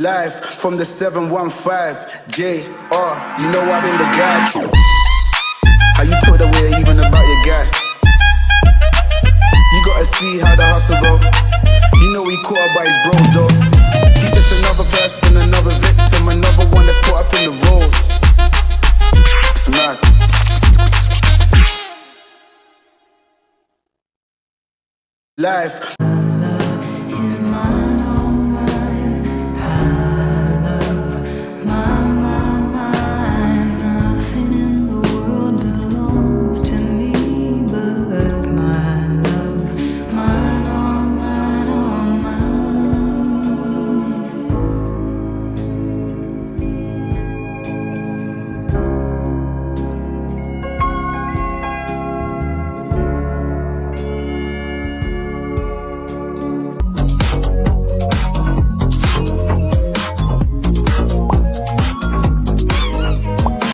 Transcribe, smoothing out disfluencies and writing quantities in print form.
Live from the 715 JR, you know I've been the guy. How you talk that way even about your guy? You gotta see how the hustle go. You know he caught up by his bros though. He's just another person, another victim, another one that's caught up in the roads. It's mad. Life.